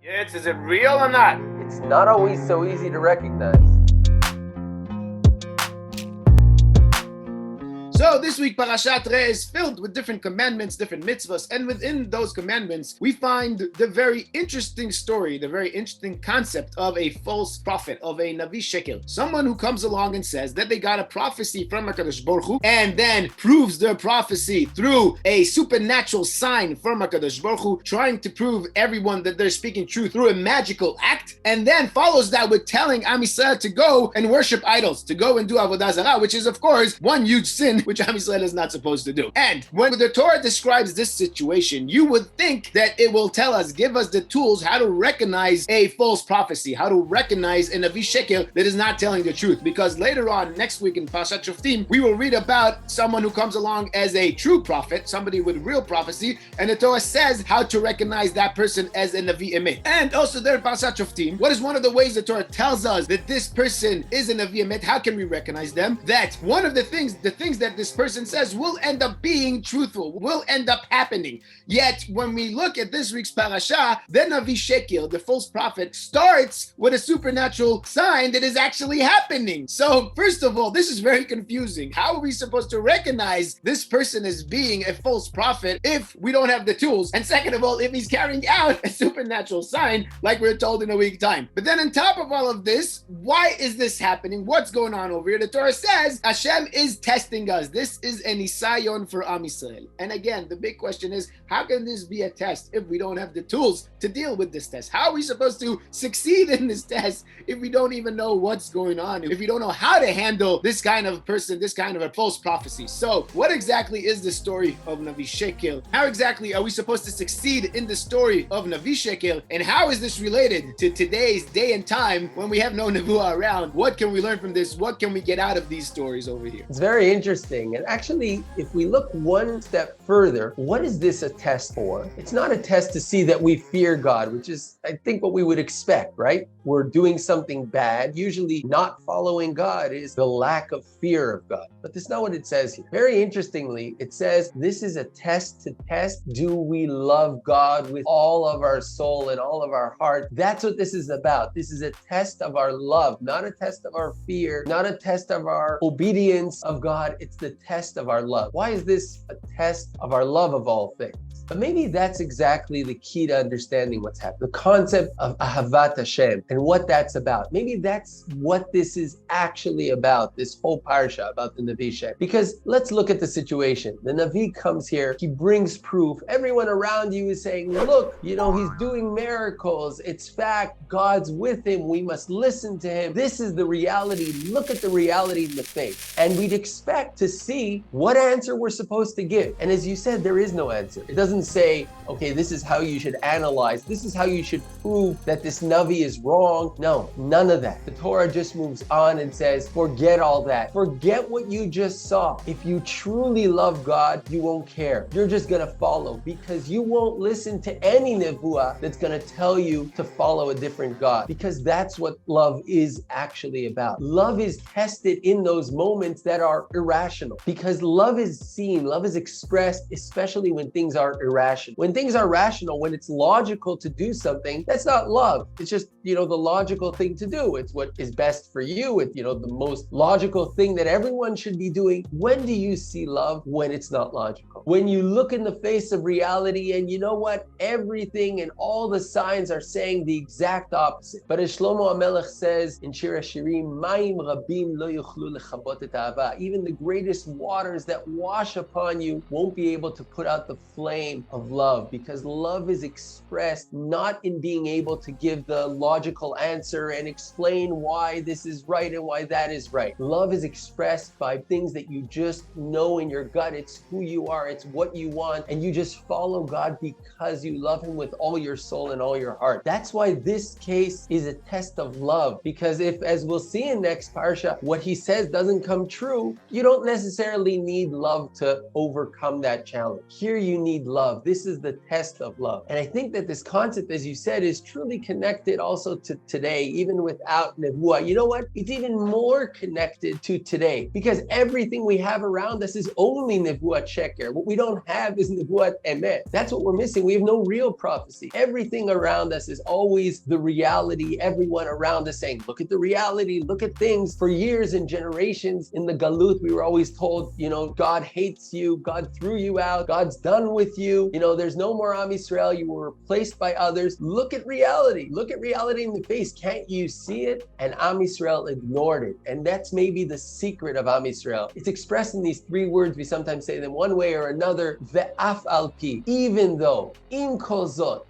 Yes, is it real or not? It's not always so easy to recognize. So this week, Parashat is filled with different commandments, different mitzvahs, and within those commandments, we find the very interesting story, the very interesting concept of a false prophet, of a Navi Shekel. Someone who comes along and says that they got a prophecy from HaKadosh Baruch Hu, and then proves their prophecy through a supernatural sign from HaKadosh Baruch Hu, trying to prove everyone that they're speaking truth through a magical act, and then follows that with telling Am Yisrael to go and worship idols, to go and do Avodah Zarah, which is, of course, one huge sin, which Am Yisrael is not supposed to do. And when the Torah describes this situation, you would think that it will tell us, give us the tools how to recognize a false prophecy, how to recognize a Navi Shekel that is not telling the truth. Because later on, next week in Parshat Shoftim, we will read about someone who comes along as a true prophet, somebody with real prophecy, and the Torah says how to recognize that person as a Navi Emet. And also there in Parshat Shoftim, what is one of the ways the Torah tells us that this person is a Navi Emet? How can we recognize them? That one of the things that this person says will end up being truthful, will end up happening. Yet when we look at this week's parasha, the Navi Shekel, the false prophet, starts with a supernatural sign that is actually happening. So first of all, this is very confusing. How are we supposed to recognize this person as being a false prophet if we don't have the tools? And second of all, if he's carrying out a supernatural sign like we're told in a week's time. But then on top of all of this, why is this happening? What's going on over here? The Torah says Hashem is testing us. This is an isayon for Am Yisrael. And again, the big question is, how can this be a test if we don't have the tools to deal with this test? How are we supposed to succeed in this test if we don't even know what's going on, if we don't know how to handle this kind of person, this kind of a false prophecy? So what exactly is the story of Navi Shekel? How exactly are we supposed to succeed in the story of Navi Shekel? And how is this related to today's day and time when we have no Nevuah around? What can we learn from this? What can we get out of these stories over here? It's very interesting. And actually, if we look one step further, what is this a test for? It's not a test to see that we fear God, which is, I think, what we would expect, right? We're doing something bad. Usually not following God is the lack of fear of God. But that's not what it says here. Very interestingly, it says this is a test to test. Do we love God with all of our soul and all of our heart? That's what this is about. This is a test of our love, not a test of our fear, not a test of our obedience of God. It's the test of our love. Why is this a test of our love of all things? But maybe that's exactly the key to understanding what's happening. The concept of Ahavat Hashem and what that's about. Maybe that's what this is actually about, this whole Parsha about the Navi Shekel. Because let's look at the situation. The Navi comes here, he brings proof. Everyone around you is saying, look, he's doing miracles. It's fact, God's with him. We must listen to him. This is the reality. Look at the reality in the face. And we'd expect to see what answer we're supposed to give. And as you said, there is no answer. It doesn't say, okay, this is how you should analyze. This is how you should prove that this Navi is wrong. No, none of that. The Torah just moves on and says, forget all that. Forget what you just saw. If you truly love God, you won't care. You're just going to follow because you won't listen to any nevuah that's going to tell you to follow a different God, because that's what love is actually about. Love is tested in those moments that are irrational, because love is seen, love is expressed, especially when things are irrational. When things are rational, when it's logical to do something, that's not love. It's just, the logical thing to do. It's what is best for you. It's, the most logical thing that everyone should be doing. When do you see love? When it's not logical. When you look in the face of reality and you know what? Everything and all the signs are saying the exact opposite. But as Shlomo HaMelech says in Shir HaShirim, Mayim Rabim lo yuchlu lechabot et ahava. Even the greatest waters that wash upon you won't be able to put out the flame of love, because love is expressed not in being able to give the logical answer and explain why this is right and why that is right. Love is expressed by things that you just know in your gut. It's who you are, it's what you want, and you just follow God because you love him with all your soul and all your heart. That's why this case is a test of love, because if, as we'll see in next Parsha, what he says doesn't come true, you don't necessarily need love to overcome that challenge. Here you need love love. This is the test of love. And I think that this concept, as you said, is truly connected also to today, even without nevuah. You know what? It's even more connected to today because everything we have around us is only nevuah sheker. What we don't have is nevuah emet. That's what we're missing. We have no real prophecy. Everything around us is always the reality. Everyone around us saying, look at the reality, look at things. For years and generations in the galut, we were always told, God hates you, God threw you out, God's done with you, there's no more Am Yisrael, you were replaced by others. Look at reality in the face. Can't you see it? And Am Yisrael ignored it. And that's maybe the secret of Am Yisrael. It's expressed in these three words. We sometimes say them one way or another. Ve'af al pi, even though, im kol zot.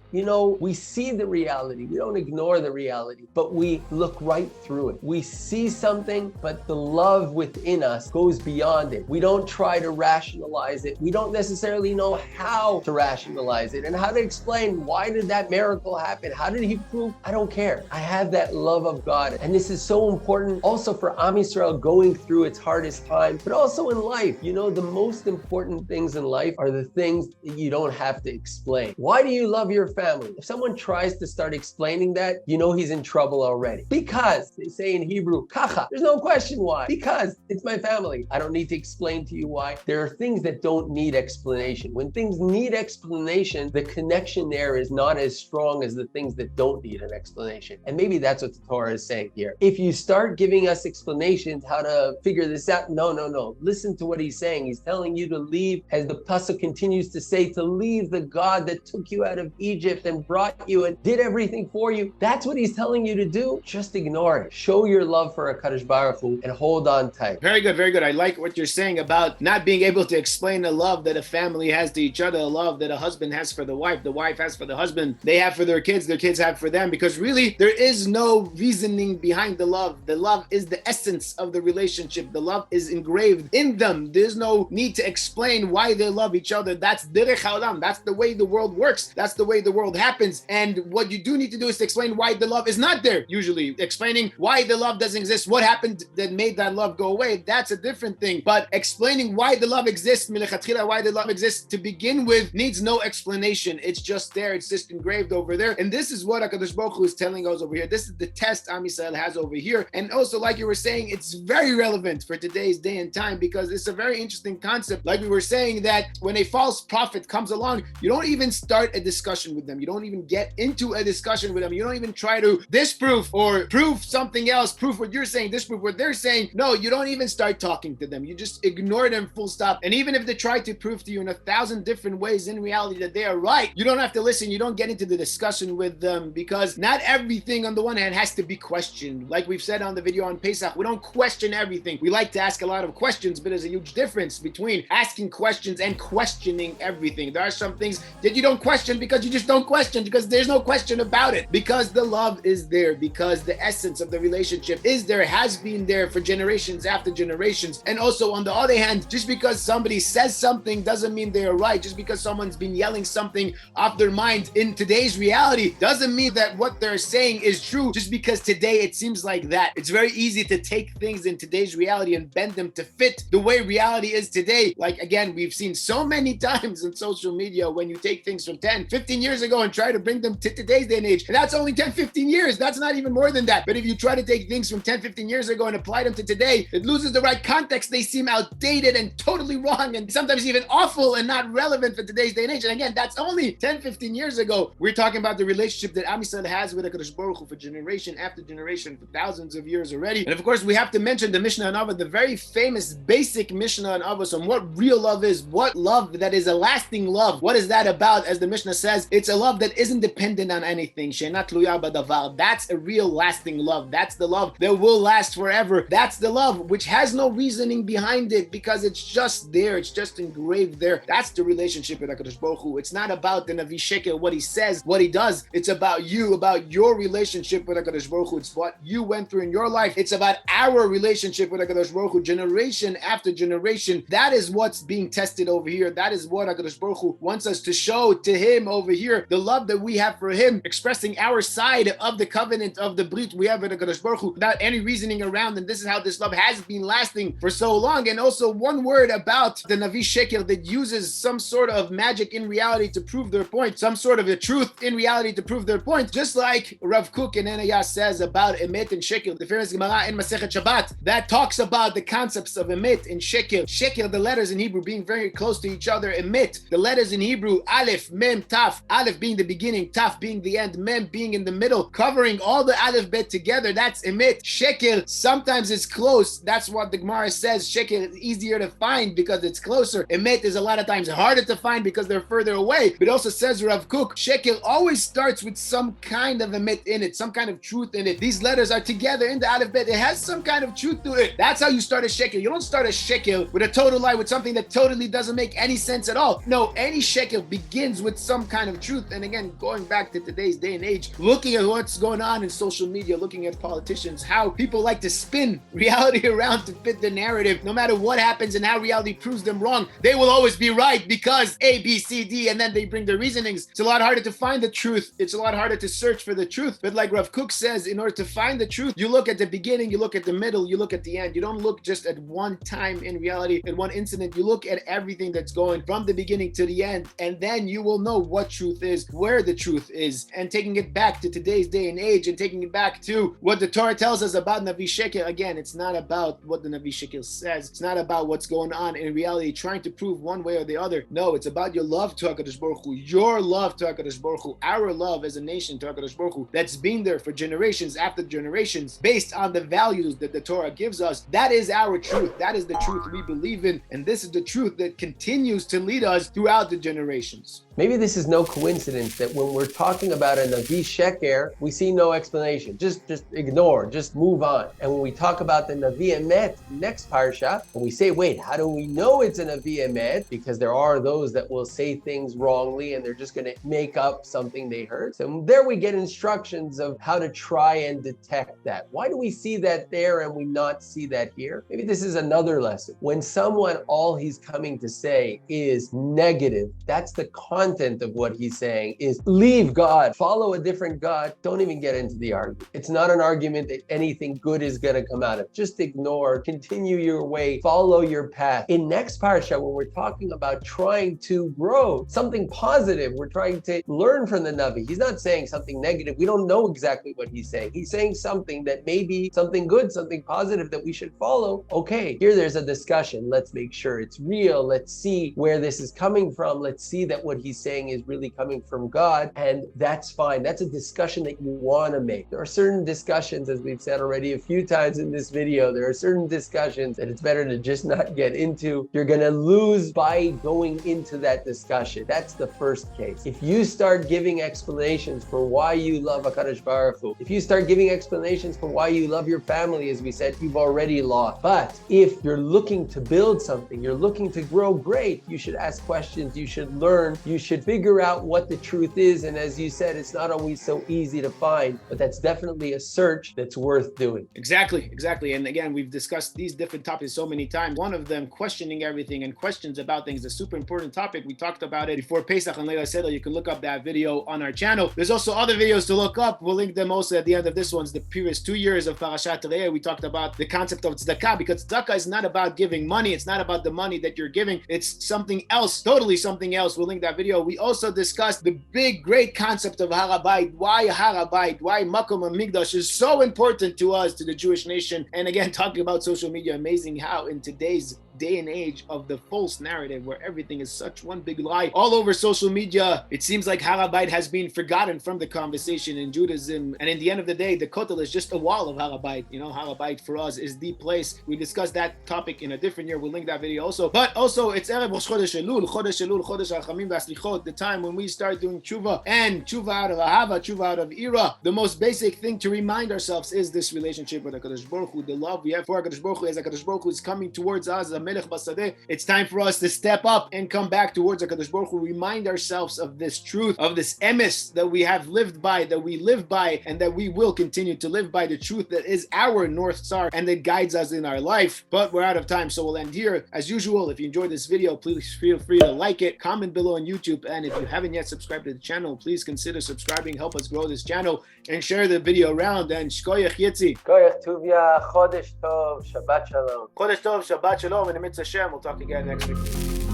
We see the reality. We don't ignore the reality, but we look right through it. We see something, but the love within us goes beyond it. We don't try to rationalize it. We don't necessarily know how to rationalize it and how to explain why did that miracle happen? How did he prove? I don't care. I have that love of God. And this is so important also for Am Yisrael going through its hardest time, but also in life. The most important things in life are the things that you don't have to explain. Why do you love your family? If someone tries to start explaining that, he's in trouble already. Because they say in Hebrew, kacha. There's no question why. Because it's my family. I don't need to explain to you why. There are things that don't need explanation. When things need explanation, the connection there is not as strong as the things that don't need an explanation. And maybe that's what the Torah is saying here. If you start giving us explanations how to figure this out, no. Listen to what he's saying. He's telling you to leave, as the Pasuk continues to say, to leave the God that took you out of Egypt and brought you and did everything for you. That's what he's telling you to do. Just ignore it. Show your love for HaKadosh Baruch Hu and hold on tight. Very good, very good. I like what you're saying about not being able to explain the love that a family has to each other, the love that a husband has for the wife has for the husband, they have for their kids have for them, because really there is no reasoning behind the love. The love is the essence of the relationship. The love is engraved in them. There's no need to explain why they love each other. That's derech haolam. That's the way the world works. That's the way the world happens. And what you do need to do is to explain why the love is not there. Usually explaining why the love doesn't exist, what happened that made that love go away, that's a different thing. But explaining why the love exists, why the love exists to begin with, needs no explanation. It's just there. It's just engraved over there. And this is what HaKadosh Baruch Hu is telling us over here. This is the test Am Yisrael has over here. And also, like you were saying, it's very relevant for today's day and time, because it's a very interesting concept. Like we were saying, that when a false prophet comes along, you don't even start a discussion with them. You don't even get into a discussion with them. You don't even try to disprove or prove something else, prove what you're saying, disprove what they're saying. No, you don't even start talking to them. You just ignore them full stop. And even if they try to prove to you in 1,000 different ways in reality that they are right, you don't have to listen. You don't get into the discussion with them, because not everything on the one hand has to be questioned. Like we've said on the video on Pesach, we don't question everything. We like to ask a lot of questions, but there's a huge difference between asking questions and questioning everything. There are some things that you don't question because you just don't question, because there's no question about it, because the love is there, because the essence of the relationship is there, has been there for generations after generations. And also, on the other hand, just because somebody says something doesn't mean they are right. Just because someone's been yelling something off their mind in today's reality doesn't mean that what they're saying is true, just because today it seems like that. It's very easy to take things in today's reality and bend them to fit the way reality is today. Like, again, we've seen so many times in social media when you take things from 10, 15 years ago and try to bring them to today's day and age. And that's only 10, 15 years. That's not even more than that. But if you try to take things from 10, 15 years ago and apply them to today, it loses the right context. They seem outdated and totally wrong, and sometimes even awful and not relevant for today's day and age. And again, that's only 10, 15 years ago. We're talking about the relationship that Am Yisrael has with HaKadosh Baruch Hu for generation after generation, for thousands of years already. And of course, we have to mention the Mishnah and Avos, the very famous basic Mishnah and Avos on what real love is, what love that is a lasting love. What is that about? As the Mishnah says, it's a love that isn't dependent on anything. She'ena tluya badavar. That's a real lasting love. That's the love that will last forever. That's the love which has no reasoning behind it, because it's just there. It's just engraved there. That's the relationship with HaKadosh Baruch Hu. It's not about the Navi Sheker, what he says, what he does. It's about you, about your relationship with HaKadosh Baruch Hu. It's what you went through in your life. It's about our relationship with HaKadosh Baruch Hu, generation after generation. That is what's being tested over here. That is what HaKadosh Baruch Hu wants us to show to him over here, together, the love that we have for him, expressing our side of the covenant of the brit we have with HaKadosh Baruch Hu without any reasoning around, and this is how this love has been lasting for so long. And also one word about the Navi Sheker that uses some sort of magic in reality to prove their point, some sort of a truth in reality to prove their point, just like Rav Kook and Enaya says about Emet and Sheker, the famous Gemara in Masechet Shabbat, that talks about the concepts of Emet and Sheker. Sheker, the letters in Hebrew being very close to each other. Emet, the letters in Hebrew, Aleph, Mem, Taf, Aleph being the beginning, Taf being the end, Mem being in the middle, covering all the Aleph Bet together. That's Emet. Sheker, sometimes it's close. That's what the Gemara says. Sheker is easier to find because it's closer. Emet is a lot of times harder to find because they're further away. But also says Rav Kook, Sheker always starts with some kind of Emet in it, some kind of truth in it. These letters are together in the Aleph Bet. It has some kind of truth to it. That's how you start a Sheker. You don't start a Sheker with a total lie, with something that totally doesn't make any sense at all. No, any Sheker begins with some kind of truth. And again, going back to today's day and age, looking at what's going on in social media, looking at politicians, how people like to spin reality around to fit the narrative. No matter what happens and how reality proves them wrong, they will always be right because A, B, C, D, and then they bring their reasonings. It's a lot harder to find the truth. It's a lot harder to search for the truth. But like Rav Kook says, in order to find the truth, you look at the beginning, you look at the middle, you look at the end. You don't look just at one time in reality, at one incident. You look at everything that's going from the beginning to the end, and then you will know what truth is, where the truth is, and taking it back to today's day and age, and taking it back to what the Torah tells us about Navi Sheker. Again, it's not about what the Navi Sheker says. It's not about what's going on in reality, trying to prove one way or the other. No, it's about your love to HaKadosh Baruch Hu, your love to HaKadosh Baruch Hu, our love as a nation to HaKadosh Baruch Hu, that's been there for generations after generations, based on the values that the Torah gives us. That is our truth. That is the truth we believe in, and this is the truth that continues to lead us throughout the generations. Maybe this is no coincidence that when we're talking about a Navi Sheker, we see no explanation. Just ignore, just move on. And when we talk about the Navi Emet, next Parsha, and we say, wait, how do we know it's a Navi Emet? Because there are those that will say things wrongly and they're just going to make up something they heard. So there we get instructions of how to try and detect that. Why do we see that there and we not see that here? Maybe this is another lesson. When someone, all he's coming to say is negative, that's the content of what he's saying is leave God, follow a different God. Don't even get into the argument. It's not an argument that anything good is going to come out of. Just ignore, continue your way, follow your path. In next Parsha, when we're talking about trying to grow something positive, we're trying to learn from the Navi. He's not saying something negative. We don't know exactly what he's saying. He's saying something that may be something good, something positive that we should follow. Okay, here there's a discussion. Let's make sure it's real. Let's see where this is coming from. Let's see that what he's saying is really coming from God, and that's fine. That's a discussion that you want to make. There are certain discussions, as we've said already a few times in this video, there are certain discussions that it's better to just not get into. You're going to lose by going into that discussion. That's the first case. If you start giving explanations for why you love HaKadosh Baruch Hu, if you start giving explanations for why you love your family, as we said, you've already lost. But if you're looking to build something, you're looking to grow, great. You should ask questions. You should learn. You should figure out what the truth is. And as you said, it's not always so easy to find, but that's definitely a search that's worth doing. Exactly. And again, we've discussed these different topics so many times. One of them, questioning everything and questions about things, a super important topic. We talked about it before Pesach and Leila Seder. You can look up that video on our channel. There's also other videos to look up. We'll link them also at the end of this one. The previous 2 years of Parashat Torah, we talked about the concept of tzedakah, because tzedakah is not about giving money. It's not about the money that you're giving. It's something else, totally something else. We'll link that video. We also discussed the big, great concept of Har HaBayit. Why Har HaBayit? Why Makom HaMikdash is so important to us, to the Jewish nation. And again, talking about social media, amazing how in today's day and age of the false narrative where everything is such one big lie all over social media, it seems like Har HaBayit has been forgotten from the conversation in Judaism. And in the end of the day, the Kotel is just a wall of Har HaBayit. You know, Har HaBayit for us is the place. We discussed that topic in a different year. We'll link that video also. But also, it's Erev Rosh Chodesh Elul, Chodesh Rachamim V'Aslichot, the time when we start doing tshuva, and tshuva out of Ahava, tshuva out of Ira. The most basic thing to remind ourselves is this relationship with HaKadosh Baruch Hu, the love we have for HaKadosh Baruch Hu, as HaKadosh Baruch Hu is coming towards us, a Melech Basadeh. It's time for us to step up and come back towards HaKadosh Baruch Hu, remind ourselves of this truth, of this emes that we have lived by, that we live by, and that we will continue to live by, the truth that is our North Star and that guides us in our life. But we're out of time, so we'll end here. As usual, if you enjoyed this video, please feel free to like it, comment below on YouTube, and if you haven't yet subscribed to the channel, please consider subscribing, help us grow this channel, and share the video around. And Shkoyach Yitzi. Shkoyach Tuvia, Chodesh Tov, Shabbat Shalom. Chodesh Tov, Shabbat Shalom, and Am Yisrael. We'll talk again next week.